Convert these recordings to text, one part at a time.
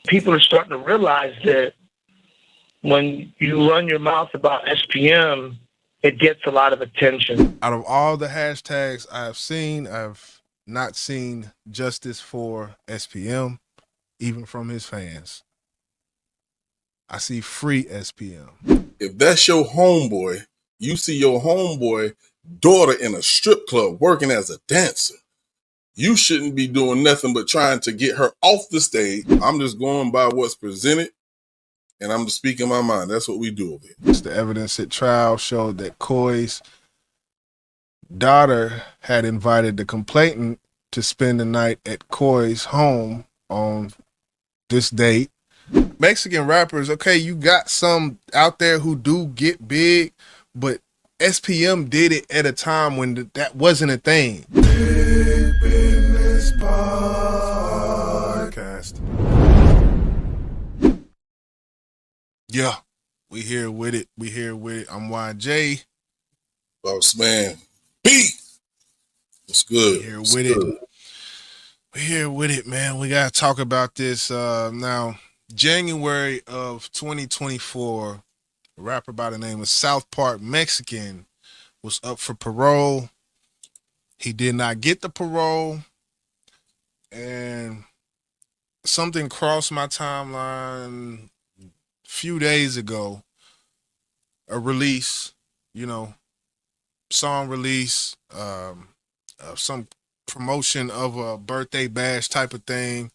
people are starting to realize that when you run your mouth about SPM, it gets a lot of attention. Out of all the hashtags I've seen, I've not seen justice for SPM, even from his fans. I see free SPM. If that's your homeboy, you see your homeboy daughter in a strip club working as a dancer, you shouldn't be doing nothing but trying to get her off the stage. I'm just going by what's presented, and I'm just speaking my mind. That's what we do over here. The evidence at trial showed that Coy's daughter had invited the complainant to spend the night at Coy's home on this date. Mexican rappers, okay, you got some out there who do get big, but SPM did it at a time when that wasn't a thing. Big Business Podcast. Yeah, we here with it. We here with it. I'm YJ. Boss man. B. What's good? We here with it. We here with it, man. We gotta talk about this now. January of 2024, a rapper by the name of South Park Mexican was up for parole. He did not get the parole, and something crossed my timeline a few days ago. A release, song release, some promotion of a birthday bash type of thing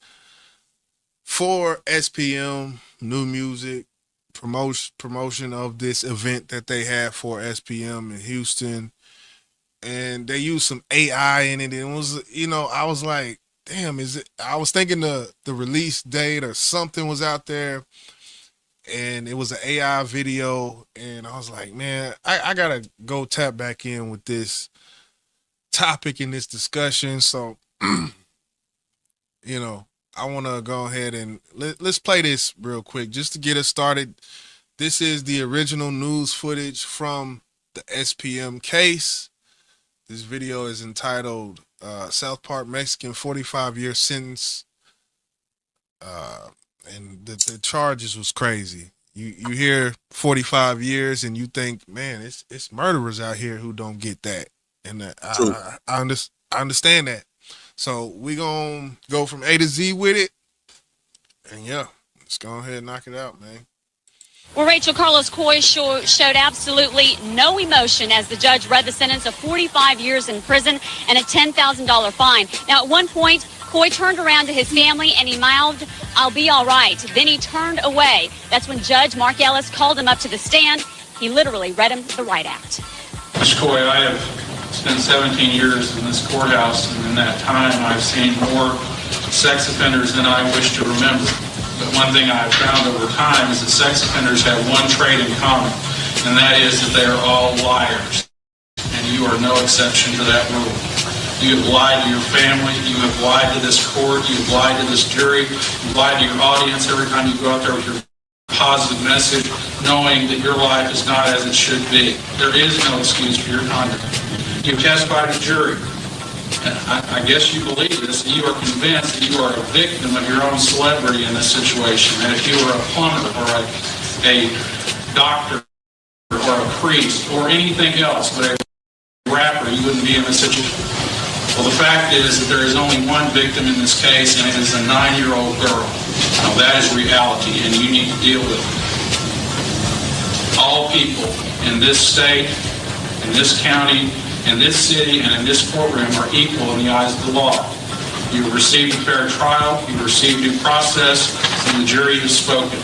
for SPM, new music, promotion of this event that they had for SPM in Houston. And they used some AI in it. And it was, I was like, damn, I was thinking the release date or something was out there, and it was an AI video. And I was like, man, I gotta go tap back in with this topic in this discussion. So, I want to go ahead and let's play this real quick just to get us started. This is the original news footage from the SPM case. This video is entitled South Park Mexican 45-year sentence. And the charges was crazy. You hear 45 years and you think, man, it's murderers out here who don't get that. And I understand that. So we gonna go from A to Z with it, and yeah, let's go ahead and knock it out, man. Well, Rachel, Carlos Coy showed absolutely no emotion as the judge read the sentence of 45 years in prison and a $10,000 fine. Now, at one point, Coy turned around to his family and he mouthed, "I'll be all right." Then he turned away. That's when Judge Mark Ellis called him up to the stand. He literally read him the right act. Mr. Coy, I have spent 17 years in this courthouse, and in that time I've seen more sex offenders than I wish to remember. But one thing I've found over time is that sex offenders have one trait in common, and that is that they are all liars. And you are no exception to that rule. You have lied to your family, you have lied to this court, you have lied to this jury, you've lied to your audience every time you go out there with your positive message, knowing that your life is not as it should be. There is no excuse for your conduct. You testified to jury. And I guess you believe this. You are convinced that you are a victim of your own celebrity in this situation. And if you were a plumber or a doctor or a priest or anything else, but a rapper, you wouldn't be in this situation. Well, the fact is that there is only one victim in this case, and it is a 9-year-old girl. Now, that is reality, and you need to deal with it. All people in this state, in this county, in this city, and in this courtroom are equal in the eyes of the law. You've received a fair trial, you've received due process, and the jury has spoken.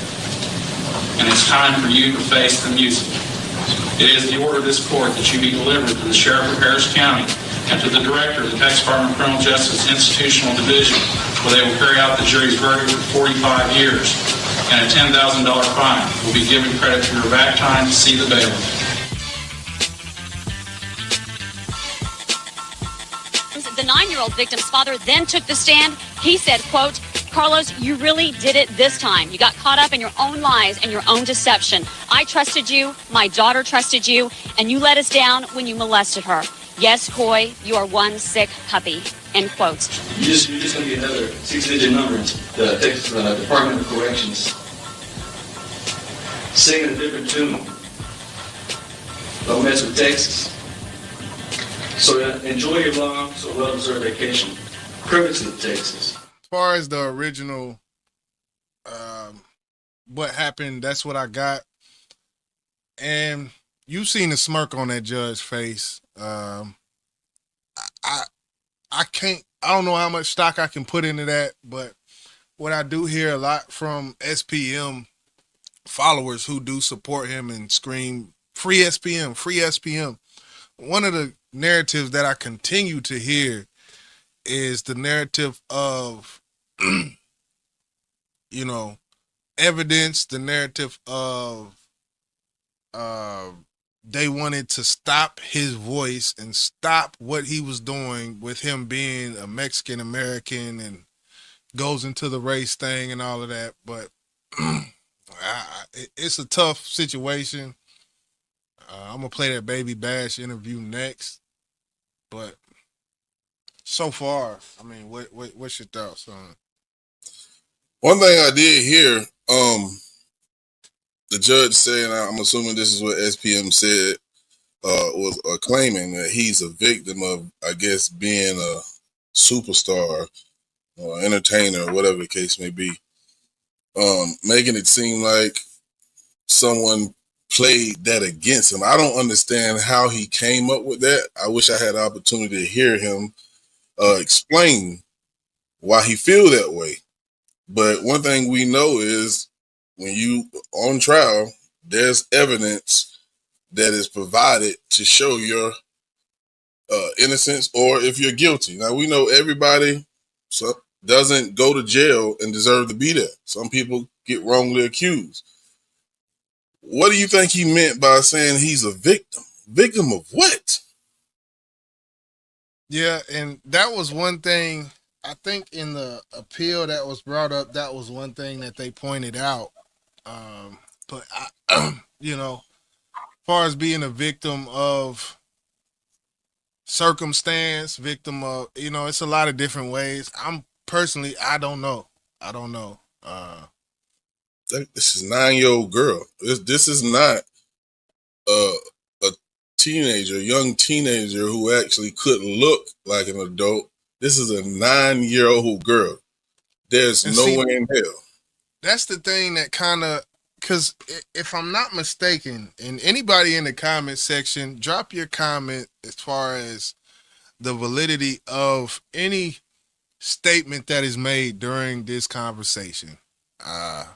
And it's time for you to face the music. It is the order of this court that you be delivered to the Sheriff of Harris County and to the Director of the Texas Department of Criminal Justice Institutional Division, where they will carry out the jury's verdict for 45 years, and a $10,000 fine will be given credit for your back time to see the bailiff. The 9-year-old victim's father then took the stand. He said, quote, "Carlos, you really did it this time. You got caught up in your own lies and your own deception. I trusted you, my daughter trusted you, and you let us down when you molested her. Yes, Coy, you are one sick puppy," end quote. You're just going to be another 6-digit number in the Texas Department of Corrections singing a different tune. Don't mess with Texas. So enjoy your long, so well-deserved vacation. Privilege to Texas. As far as the original, what happened, that's what I got. And you've seen the smirk on that judge's face. I don't know how much stock I can put into that, but what I do hear a lot from SPM followers who do support him and scream, free SPM, free SPM. One of the narratives that I continue to hear is the narrative of, evidence, the narrative of they wanted to stop his voice and stop what he was doing with him being a Mexican American and goes into the race thing and all of that. But it's a tough situation. I'm gonna play that Baby Bash interview next, but so far, I mean, what's your thoughts on it? One thing I did hear, the judge saying, I'm assuming this is what SPM said, was claiming that he's a victim of, I guess, being a superstar or entertainer or whatever the case may be, making it seem like someone played that against him. I don't understand how he came up with that. I wish I had the opportunity to hear him explain why he feel that way. But one thing we know is when you on trial, there's evidence that is provided to show your innocence or if you're guilty. Now, we know everybody doesn't go to jail and deserve to be there. Some people get wrongly accused. What do you think he meant by saying he's a victim? Victim of what? Yeah, and that was one thing, I think in the appeal that was brought up, that was one thing that they pointed out. But, as far as being a victim of circumstance, victim of, it's a lot of different ways. I don't know. This is a 9-year-old girl. This is not a teenager, young teenager who actually could look like an adult. This is a 9-year-old girl. There's no way in hell. That's the thing that kind of, because if I'm not mistaken, and anybody in the comment section, drop your comment as far as the validity of any statement that is made during this conversation. I'm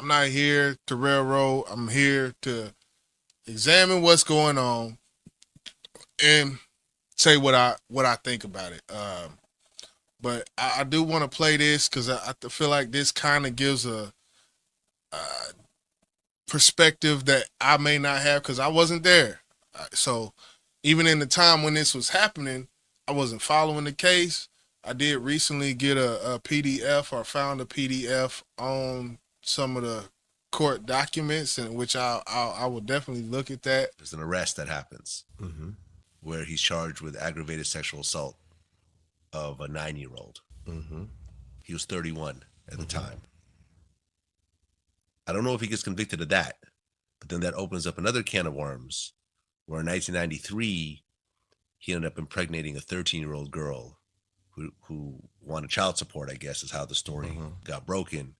not here to railroad. I'm here to examine what's going on and say what I think about it. But I do want to play this because I feel like this kind of gives a perspective that I may not have because I wasn't there. So even in the time when this was happening, I wasn't following the case. I did recently get a PDF or found a PDF on some of the court documents, in which I will definitely look at that. There's an arrest that happens where he's charged with aggravated sexual assault of a 9-year-old. He was 31 at the time. I don't know if he gets convicted of that, but then that opens up another can of worms where in 1993, he ended up impregnating a 13-year-old girl who wanted child support, I guess is how the story got broken.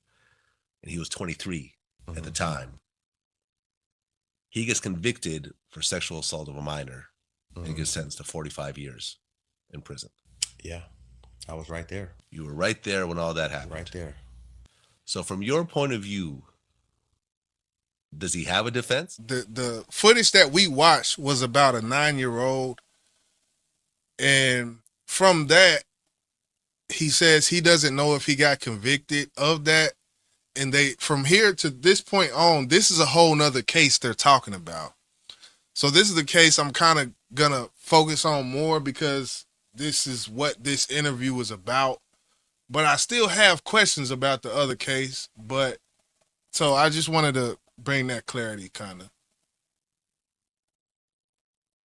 And he was 23 at the time. He gets convicted for sexual assault of a minor and gets sentenced to 45 years in prison. Yeah, I was right there. You were right there when all that happened. Right there. So from your point of view, does he have a defense? The footage that we watched was about a 9-year-old. And from that, he says he doesn't know if he got convicted of that. And from here to this point on, this is a whole nother case they're talking about. So this is the case I'm kind of going to focus on more because this is what this interview was about. But I still have questions about the other case. So I just wanted to bring that clarity kind of.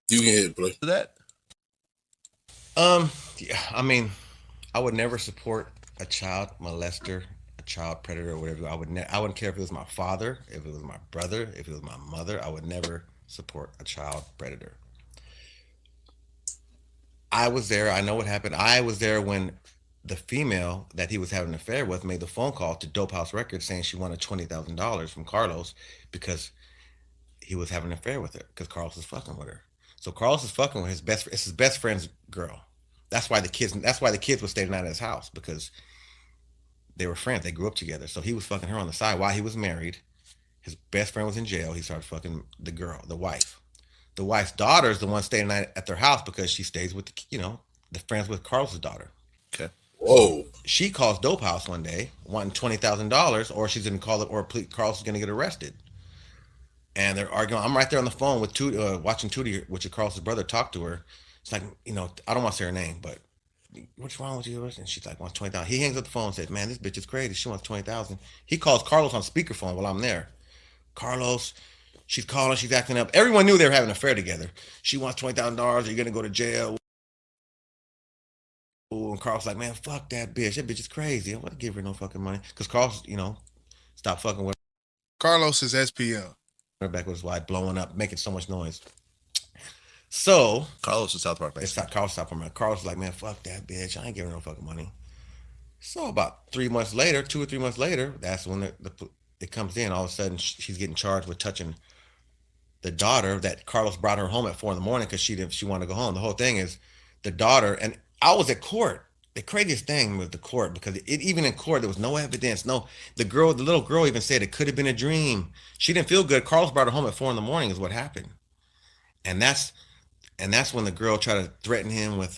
You can hit it, play. That? Yeah, I mean, I would never support a child molester, a child predator, or whatever. I wouldn't care if it was my father, if it was my brother, if it was my mother. I would never support a child predator. I was there. I know what happened. I was there when the female that he was having an affair with made the phone call to Dope House Records saying she wanted $20,000 from Carlos because he was having an affair with her because Carlos was fucking with her. So Carlos is fucking with his best. It's his best friend's girl. That's why the kids. That's why the kids would stay the night at his house because they were friends. They grew up together. So he was fucking her on the side while he was married. His best friend was in jail. He started fucking the girl, the wife. The wife's daughter is the one staying the night at their house because she stays with the friends with Carlos's daughter. Okay. Whoa. She calls Dope House one day wanting $20,000, or she's gonna call it, or Carlos is gonna get arrested. And they're arguing. I'm right there on the phone with watching Tootie, which is Carlos's brother, talk to her. It's like, I don't want to say her name, but what's wrong with you? And she's like, wants 20,000. He hangs up the phone and says, man, this bitch is crazy. She wants 20,000. He calls Carlos on speakerphone while I'm there. Carlos, she's calling, she's acting up. Everyone knew they were having an affair together. She wants $20,000. You're gonna go to jail. And Carl's like, man, fuck that bitch. That bitch is crazy. I want to give her no fucking money because Carlos, stopped fucking with Carlos is SPM. her back with his wife, blowing up, making so much noise. So Carlos is South Park. it's not Carlos stopped from her. Carlos was like, man, fuck that bitch. I ain't giving her no fucking money. So about 2 or 3 months later, that's when it comes in. All of a sudden, she's getting charged with touching the daughter that Carlos brought her home at 4 a.m. because she wanted to go home. The whole thing is the daughter, and I was at court. The craziest thing was the court because even in court there was no evidence. No, the little girl even said it could have been a dream. She didn't feel good. Carlos brought her home at 4 a.m. is what happened, and that's when the girl tried to threaten him with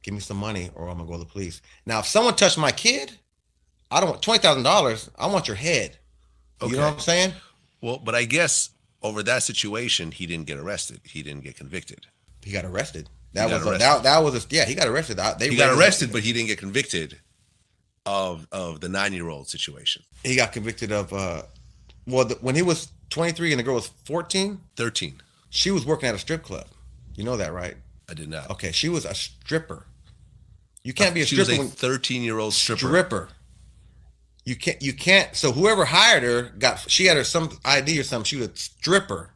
give me some money or I'm gonna go to the police. Now, if someone touched my kid, I don't want $20,000. I want your head. Okay. You know what I'm saying? Well, but I guess over that situation, he didn't get arrested. He didn't get convicted. He got arrested. He got arrested, He got arrested, but he didn't get convicted of the 9-year-old situation. He got convicted of when he was 23 and the girl was 14? 13. She was working at a strip club. You know that, right? I did not. Okay, she was a stripper. You can't be a stripper. She was a 13-year-old stripper. You can't. So whoever hired her she had her some ID or something. She was a stripper.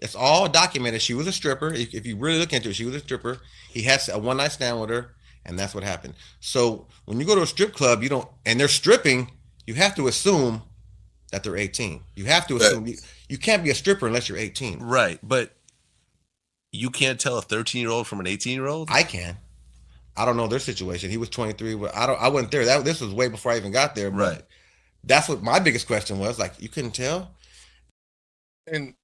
It's all documented. She was a stripper. If you really look into it, she was a stripper. He had a one-night stand with her, and that's what happened. So when you go to a strip club, and they're stripping, you have to assume that they're 18. You have to assume you can't be a stripper unless you're 18. Right, but you can't tell a 13-year-old from an 18-year-old? I can. I don't know their situation. He was 23. I wasn't there. This was way before I even got there. But right. That's what my biggest question was. Like, you couldn't tell? And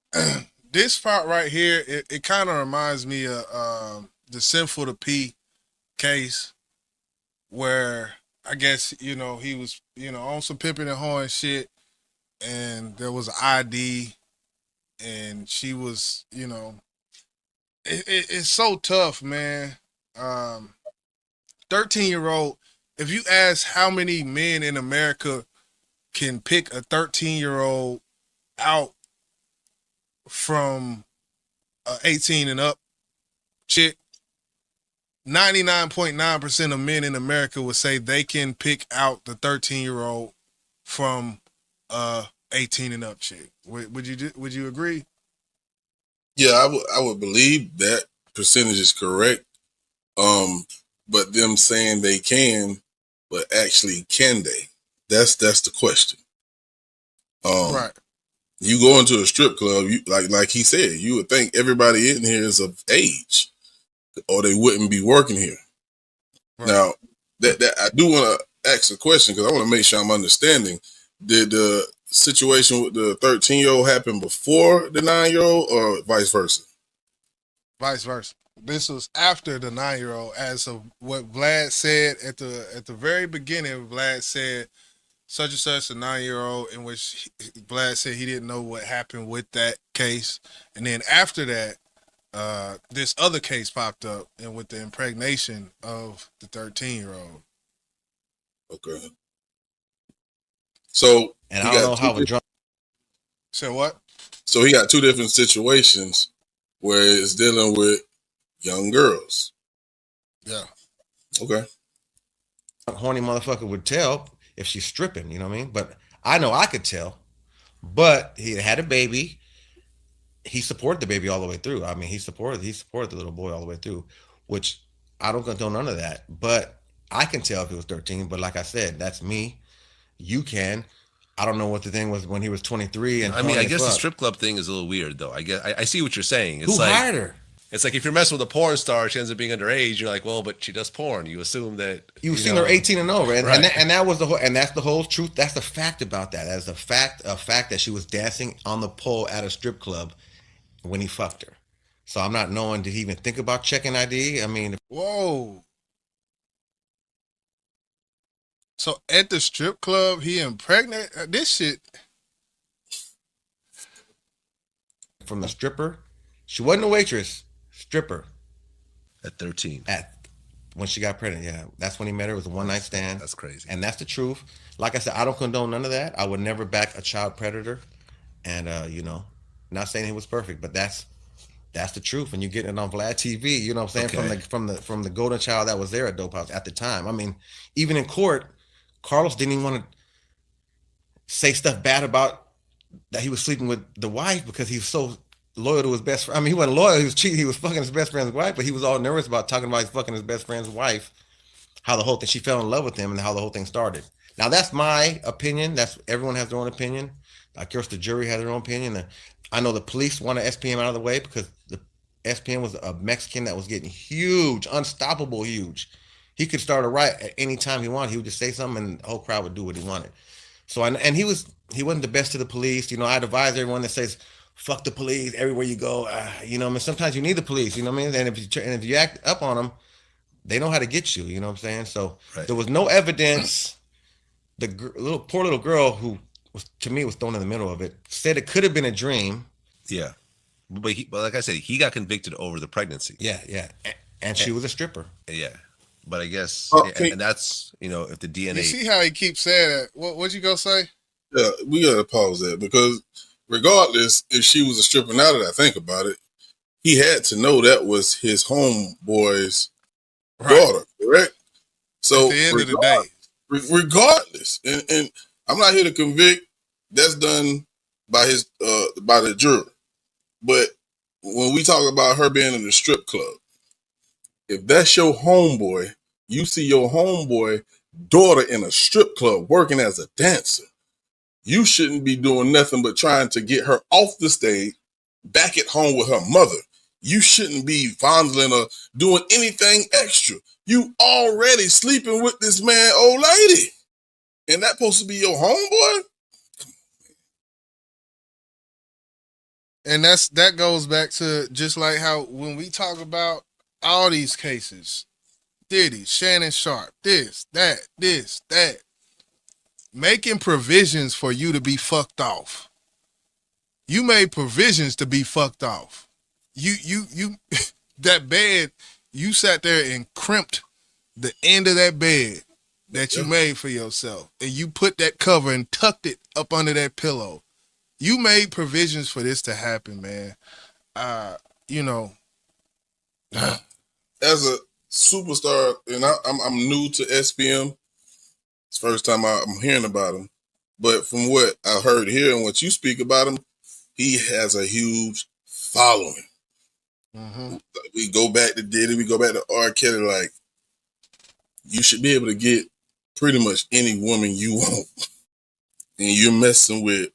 this part right here, it kind of reminds me of the Sinful to P case where I guess, he was, on some pimping and whoring shit, and there was an ID, and she was, it's so tough, man. 13-year-old, if you ask how many men in America can pick a 13-year-old out from 18 and up chick, 99.9% of men in America would say they can pick out the 13-year-old from 18 and up chick. Would you agree? Yeah, I would believe that percentage is correct. But them saying they can, but actually can they? That's the question. Right. You go into a strip club, you like he said, you would think everybody in here is of age, or they wouldn't be working here. Right. Now, that I do want to ask a question because I want to make sure I'm understanding. Did the situation with the 13-year-old happen before the 9-year-old, or vice versa? Vice versa. This was after the 9-year-old, as of what Vlad said at the very beginning. Vlad said such and such, a 9-year-old, in which Vlad said he didn't know what happened with that case. And then after that, this other case popped up, and with the impregnation of the 13-year-old. Okay. So, and I don't know how it drunk. So what? So he got two different situations where it's dealing with young girls. Yeah. Okay. horny motherfucker would tell if she's stripping, you know what I mean? But I know I could tell. But he had a baby. He supported the baby all the way through. I mean, he supported the little boy all the way through, which I don't condone none of that. But I can tell if he was 13. But like I said, that's me. You can. I don't know what the thing was when he was 23. And I mean, I guess the strip club thing is a little weird, though. I see what you're saying. It's who hired her? It's like if you're messing with a porn star, she ends up being underage. You're like, well, but she does porn. You assume that you've seen her 18 and over, and that was the whole, and that's the whole truth. That's the fact about that. That's a fact that she was dancing on the pole at a strip club when he fucked her. So I'm not knowing, did he even think about checking ID? I mean, whoa. So at the strip club, he impregnated this shit. From the stripper, she wasn't a waitress. Stripper. At 13. When she got pregnant, yeah. That's when he met her. It was a one-night stand. That's crazy. And that's the truth. Like I said, I don't condone none of that. I would never back a child predator. And, not saying he was perfect, but that's the truth. And you getting it on Vlad TV, you know what I'm saying? Okay. From the golden child that was there at Dope House at the time. I mean, even in court, Carlos didn't even want to say stuff bad about that he was sleeping with the wife because he was so loyal to his best friend. I mean, he wasn't loyal. He was cheating. He was fucking his best friend's wife, but he was all nervous about talking about fucking his best friend's wife, how the whole thing, she fell in love with him and how the whole thing started. Now, that's my opinion. Everyone has their own opinion. Of course, the jury has their own opinion. I know the police wanted SPM out of the way because the SPM was a Mexican that was getting huge, unstoppable huge. He could start a riot at any time he wanted. He would just say something and the whole crowd would do what he wanted. So, and he wasn't the best to the police. I'd advise everyone that says, fuck the police everywhere you go. I mean, sometimes you need the police, you know what I mean? And if you act up on them, they know how to get you, you know what I'm saying? So There was no evidence. The poor little girl who was thrown in the middle of it said it could have been a dream. Yeah. But like I said, he got convicted over the pregnancy. Yeah. And she was a stripper. Yeah. But I guess, and that's, if the DNA. You see how he keeps saying that? What'd you go say? Yeah, we got to pause that because regardless if she was a stripper, now that I think about it, he had to know that was his homeboy's daughter, correct? So at the end of the day, regardless, and I'm not here to convict. That's done by by the jury. But when we talk about her being in the strip club, if that's your homeboy, you see your homeboy daughter in a strip club working as a dancer, you shouldn't be doing nothing but trying to get her off the stage, back at home with her mother. You shouldn't be fondling or doing anything extra. You already sleeping with this man, old lady. And that's supposed to be your homeboy? And that goes back to just like how when we talk about all these cases, Diddy, Shannon Sharp, this, that, making provisions for you to be fucked off. You made provisions to be fucked off. You that bed, you sat there and crimped the end of that bed that you made for yourself. And you put that cover and tucked it up under that pillow. You made provisions for this to happen, man. As a superstar, and I'm new to SPM. It's the first time I'm hearing about him. But from what I heard here and what you speak about him, he has a huge following. Mm-hmm. We go back to Diddy, we go back to R. Kelly, like, you should be able to get pretty much any woman you want. And you're messing with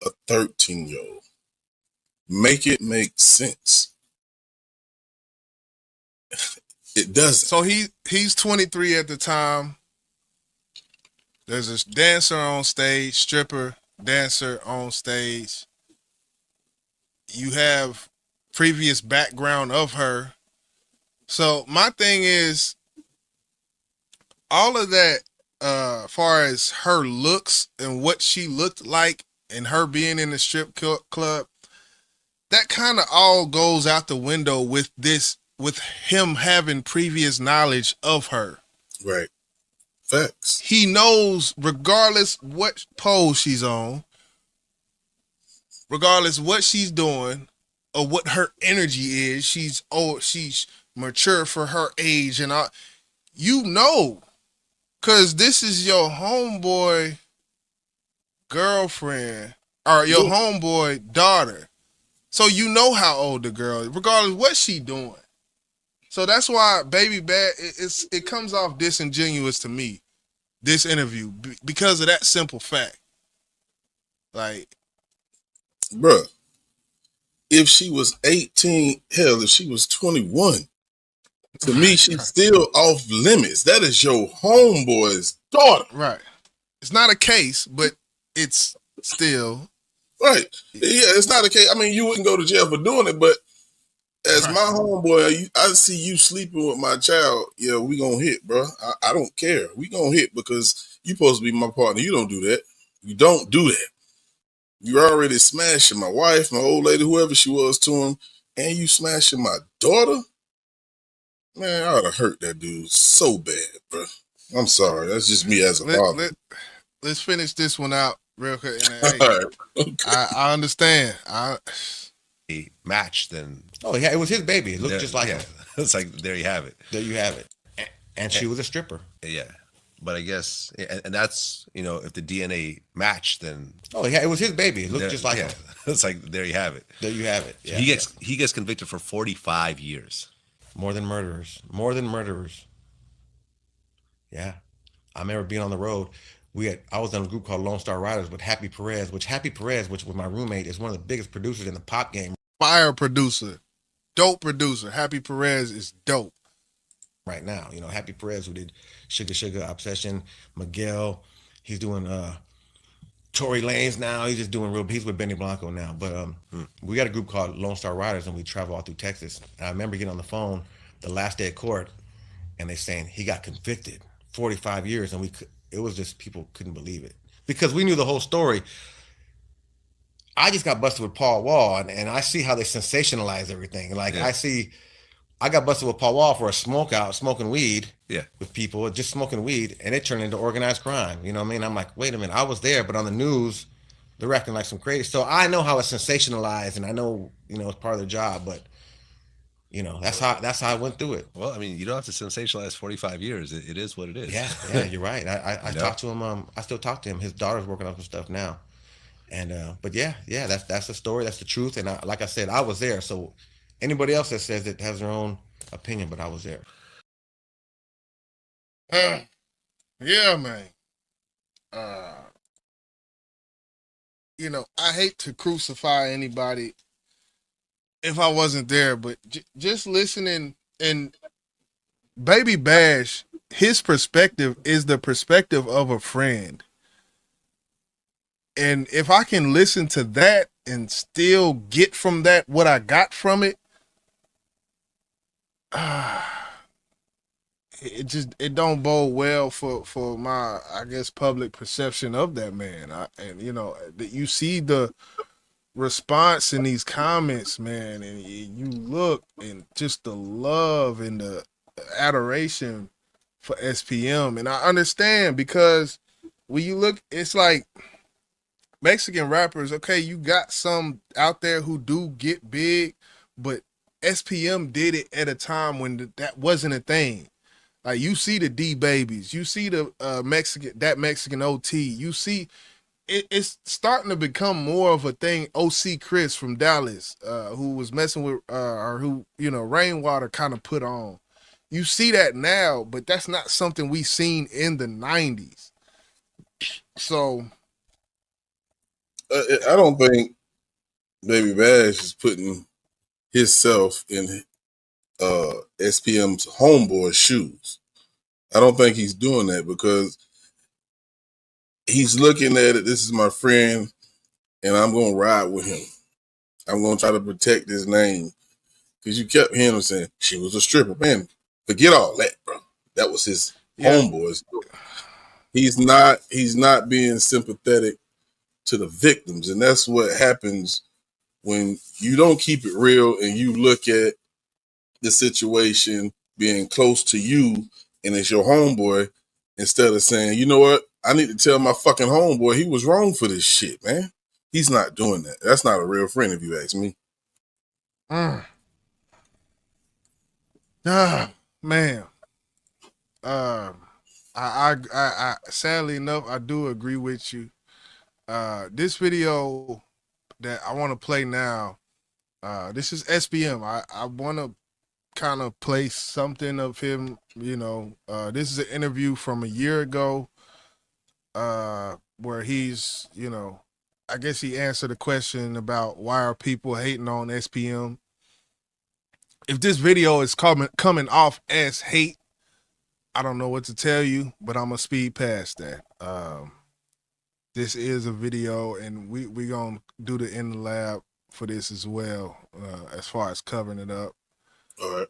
a 13-year-old. Make it make sense. It doesn't. So he's 23 at the time. There's this dancer on stage, stripper, dancer on stage. You have previous background of her. So my thing is, all of that, far as her looks and what she looked like and her being in the strip club, that kind of all goes out the window with him having previous knowledge of her. Right. Facts. He knows regardless what pose she's on, regardless what she's doing or what her energy is, she's mature for her age and all. You know Cause this is your homeboy girlfriend or your homeboy daughter. So you know how old the girl is, regardless of what she doing. So that's why Baby Bad, it comes off disingenuous to me, this interview, because of that simple fact. Like, bruh, if she was 18, hell, if she was 21, to me, she's still off limits. That is your homeboy's daughter. Right. It's not a case, but it's still. Right. Yeah, it's not a case. I mean, you wouldn't go to jail for doing it, but as my homeboy, I see you sleeping with my child. Yeah, we gonna hit, bro. I don't care. We gonna hit because you supposed to be my partner. You don't do that. You don't do that. You're already smashing my wife, my old lady, whoever she was to him, and you smashing my daughter? Man, I ought to hurt that dude so bad, bro. I'm sorry. That's just me as a father. Let's finish this one out real quick. All right. Okay. I understand. A match, then. Oh, yeah, it was his baby. It looked just like him. It's like, there you have it. There you have it. And she was a stripper. Yeah. But I guess, and that's, if the DNA matched, then. Oh, yeah, it was his baby. It looked just like him. It's like, there you have it. There you have it. Yeah, he gets convicted for 45 years. More than murderers. More than murderers. Yeah. I remember being on the road. I was in a group called Lone Star Riders with Happy Perez, which was my roommate, is one of the biggest producers in the pop game. Fire producer. Dope producer. Happy Perez is dope. Right now. Happy Perez, who did Sugar Sugar, Obsession, Miguel. He's doing Tory Lanez now. He's just doing he's with Benny Blanco now. But we got a group called Lone Star Riders, and we travel all through Texas. And I remember getting on the phone the last day of court, and they saying he got convicted 45 years, and it was just, people couldn't believe it because we knew the whole story. I just got busted with Paul Wall, and I see how they sensationalize everything. Like, yeah. I got busted with Paul Wall for a smoking weed with people, just smoking weed, and it turned into organized crime. You know what I mean? I'm like, wait a minute, I was there, but on the news, they're acting like some crazy. So I know how it's sensationalized, and I know, it's part of their job, but that's how I went through it. Well, I mean, you don't have to sensationalize 45 years. It is what it is. Yeah, you're right. I talked to him. I still talk to him. His daughter's working on some stuff now. And but yeah, that's the story. That's the truth. And like I said, I was there. So anybody else that says it has their own opinion, but I was there. Yeah, man. I hate to crucify anybody if I wasn't there, but just listening, and Baby Bash, his perspective is the perspective of a friend. And if I can listen to that and still get from that what I got from it, it don't bode well for my, I guess, public perception of that man. That you see the response in these comments, man, and you look, and just the love and the adoration for SPM. And I understand, because when you look, it's like Mexican rappers, okay, you got some out there who do get big, but SPM did it at a time when that wasn't a thing. Like, you see the D Babies, you see the Mexican OT, you see it's starting to become more of a thing. OC Chris from Dallas, who was messing with, or who, Rainwater kind of put on. You see that now, but that's not something we seen in the 90s. So I don't think Baby Bash is putting himself in SPM's homeboy's shoes. I don't think he's doing that, because he's looking at it, this is my friend, and I'm going to ride with him. I'm going to try to protect his name. Because you kept hearing him saying, she was a stripper. Man, forget all that, bro. That was his homeboys. He's not being sympathetic to the victims. And that's what happens when you don't keep it real and you look at the situation being close to you and it's your homeboy, instead of saying, you know what, I need to tell my fucking homeboy he was wrong for this shit, man. He's not doing that. That's not a real friend, if you ask me. Man. I sadly enough, I do agree with you. This video that I want to play now, this is SPM. I want to kind of play something of him. This is an interview from a year ago, where he's, I guess he answered a question about why are people hating on SPM. If this video is coming off as hate, I don't know what to tell you, but I'm gonna speed past that. This is a video, and we gonna do the in the lab for this as well, as far as covering it up. All right.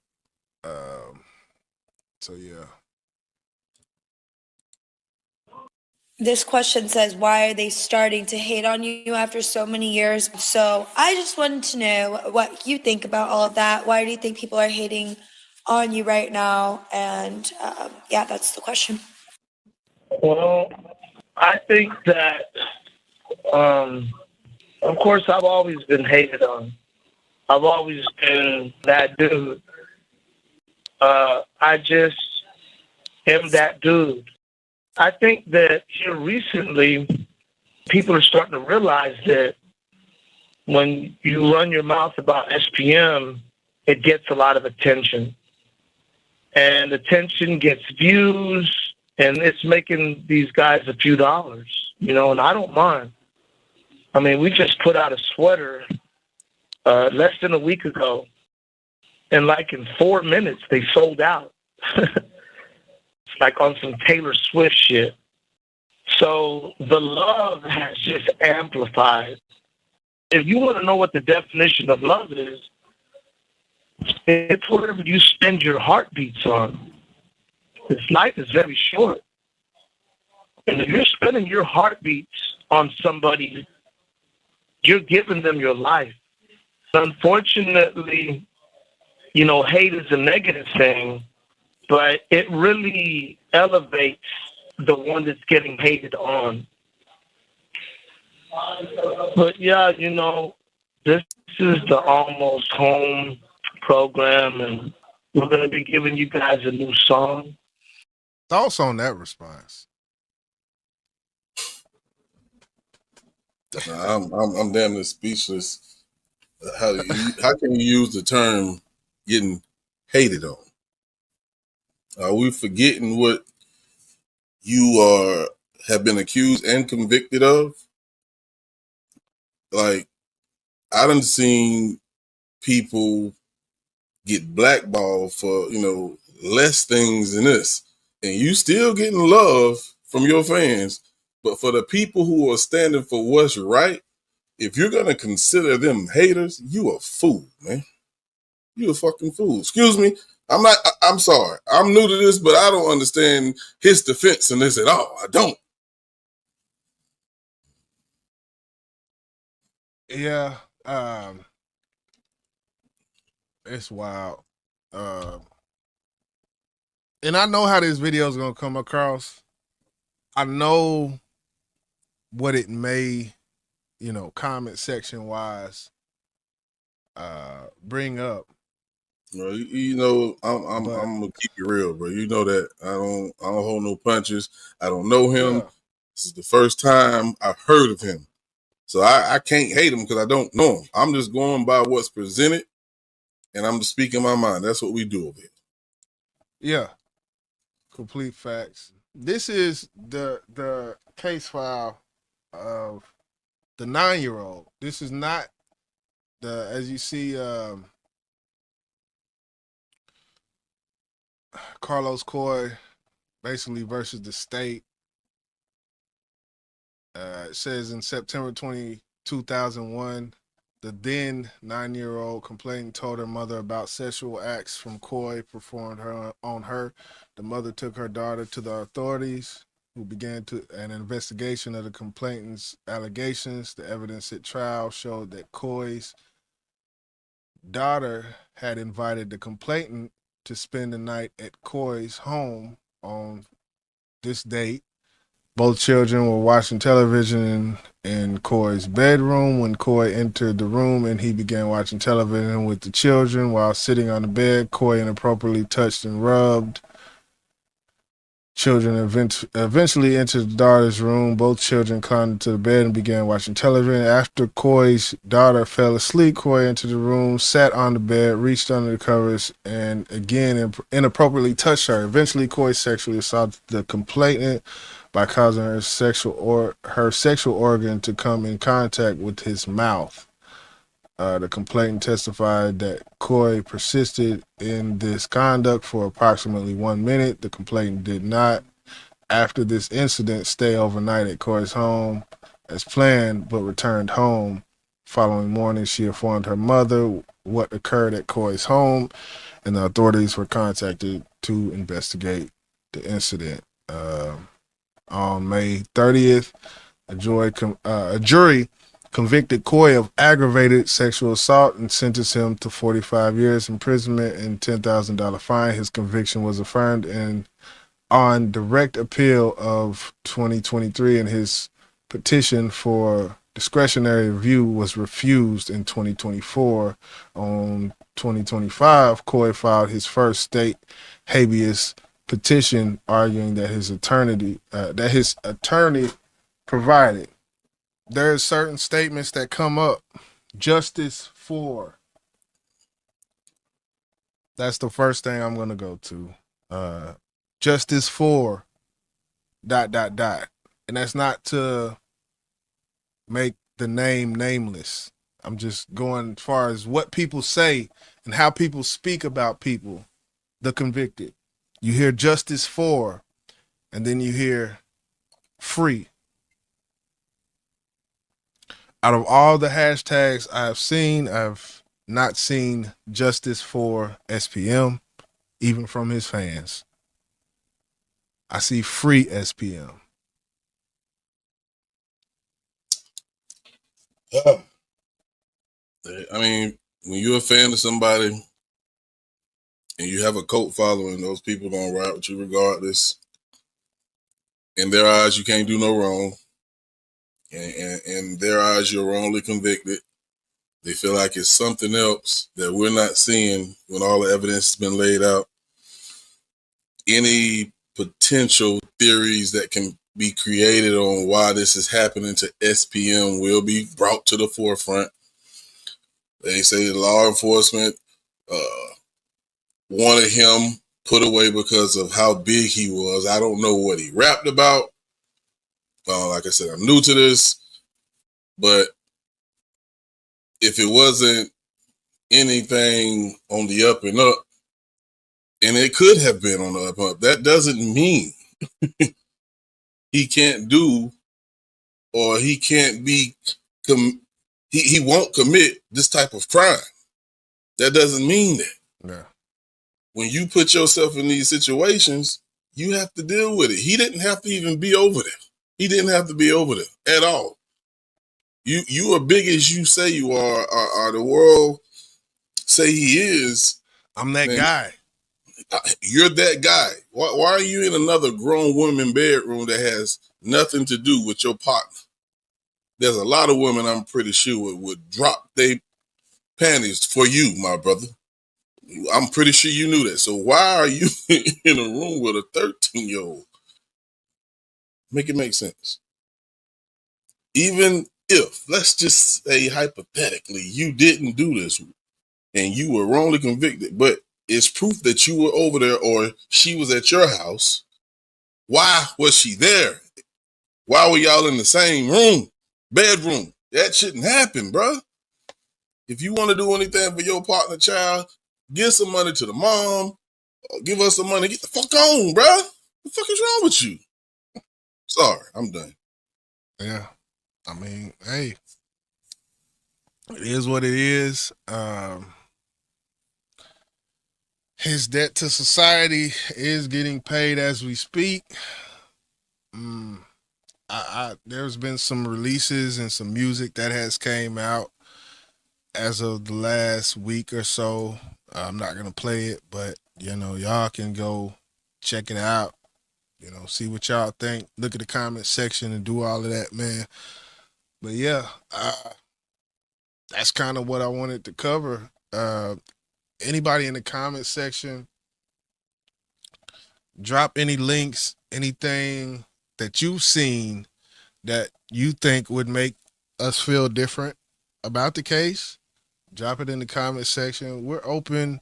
So yeah. This question says, why are they starting to hate on you after so many years? So I just wanted to know what you think about all of that. Why do you think people are hating on you right now? And yeah, that's the question. Well, I think that, of course, I've always been hated on. I've always been that dude. I just am that dude. I think that here recently, people are starting to realize that when you run your mouth about SPM, it gets a lot of attention. And attention gets views, and it's making these guys a few dollars, and I don't mind. I mean, we just put out a sweater less than a week ago, and like in 4 minutes, they sold out. It's like on some Taylor Swift shit. So the love has just amplified. If you want to know what the definition of love is, it's whatever you spend your heartbeats on. This life is very short. And if you're spending your heartbeats on somebody, you're giving them your life. Unfortunately, hate is a negative thing, but it really elevates the one that's getting hated on. But yeah, this is the Almost Home program, and we're going to be giving you guys a new song. Thoughts on that response? I'm damn near speechless. How can you use the term getting hated on? Are we forgetting what you have been accused and convicted of? Like, I done seen people get blackballed for, less things than this. And you still getting love from your fans. But for the people who are standing for what's right, if you're going to consider them haters, you a fool, man. You a fucking fool. Excuse me. I'm sorry. I'm new to this, but I don't understand his defense in this at all. I don't. Yeah. It's wild. And I know how this video is going to come across. I know what it may, comment section wise, bring up. Bro, I'm gonna keep you real, bro. You know that I don't hold no punches. I don't know him. Yeah. This is the first time I've heard of him, so I can't hate him because I don't know him. I'm just going by what's presented, and I'm just speaking my mind. That's what we do over here. Yeah, complete facts. This is the case file of the 9-year-old. This is not as you see. Carlos Coy basically versus the state. It says in September 2001, the then 9-year-old complainant told her mother about sexual acts from Coy performed on her. The mother took her daughter to the authorities, who began an investigation of the complainant's allegations. The evidence at trial showed that Coy's daughter had invited the complainant to spend the night at Coy's home on this date. Both children were watching television in Coy's bedroom when Coy entered the room, and he began watching television with the children. While sitting on the bed, Coy inappropriately touched and rubbed Children eventually entered the daughter's room. Both children climbed into the bed and began watching television. After Coy's daughter fell asleep, Coy entered the room, sat on the bed, reached under the covers, and again inappropriately touched her. Eventually, Coy sexually assaulted the complainant by causing her sexual organ to come in contact with his mouth. The complainant testified that Coy persisted in this conduct for approximately 1 minute. The complainant did not, after this incident, stay overnight at Coy's home as planned, but returned home. Following morning, she informed her mother what occurred at Coy's home, and the authorities were contacted to investigate the incident. On May 30th, a jury convicted Coy of aggravated sexual assault and sentenced him to 45 years imprisonment and $10,000 fine. His conviction was affirmed and on direct appeal of 2023, and his petition for discretionary review was refused in 2024. On 2025, Coy filed his first state habeas petition arguing that his attorney provided. There are certain statements that come up. Justice for. That's the first thing I'm going to go to. Justice for ... And that's not to make the name nameless. I'm just going as far as what people say and how people speak about people, the convicted. You hear justice for, and then you hear free. Out of all the hashtags I've seen, I've not seen justice for SPM, even from his fans. I see free SPM. I mean, when you're a fan of somebody and you have a cult following, those people don't ride with you regardless. In their eyes, you can't do no wrong. And in their eyes, you're wrongly convicted. They feel like it's something else that we're not seeing when all the evidence has been laid out. Any potential theories that can be created on why this is happening to SPM will be brought to the forefront. They say the law enforcement wanted him put away because of how big he was. I don't know what he rapped about. Like I said, I'm new to this, but if it wasn't anything on the up and up, and it could have been on the up and up, that doesn't mean he can't do or he can't be, he won't commit this type of crime. That doesn't mean that. Yeah. When you put yourself in these situations, you have to deal with it. He didn't have to even be over there. He didn't have to be over there at all. You are big as you say you are the world say he is. I'm that guy. You're that guy. Why are you in another grown woman bedroom that has nothing to do with your partner? There's a lot of women I'm pretty sure would drop their panties for you, my brother. I'm pretty sure you knew that. So why are you in a room with a 13-year-old? Make it make sense. Even if, let's just say hypothetically, you didn't do this and you were wrongly convicted, but it's proof that you were over there or she was at your house. Why was she there? Why were y'all in the same room, bedroom? That shouldn't happen, bro. If you want to do anything for your partner, child, give some money to the mom. Or give us some money. Get the fuck on, bro. What the fuck is wrong with you? Sorry, I'm done. Yeah. I mean, hey, it is what it is. His debt to society is getting paid as we speak. There's been some releases and some music that has came out as of the last week or so. I'm not going to play it, but, y'all can go check it out, see what y'all think. Look at the comment section and do all of that, man. But, yeah, that's kind of what I wanted to cover. Anybody in the comment section Drop any links, anything that you've seen that you think would make us feel different about the case. Drop it in the comment section. We're open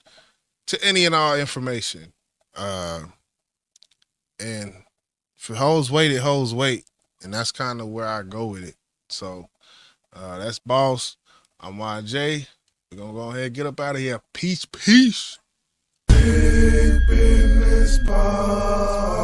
to any and all information. And if it holds weight, it holds weight. And that's kind of where I go with it. So that's Boss. I'm YJ. We're going to go ahead and get up out of here. Peace, peace. Big Business Podcast.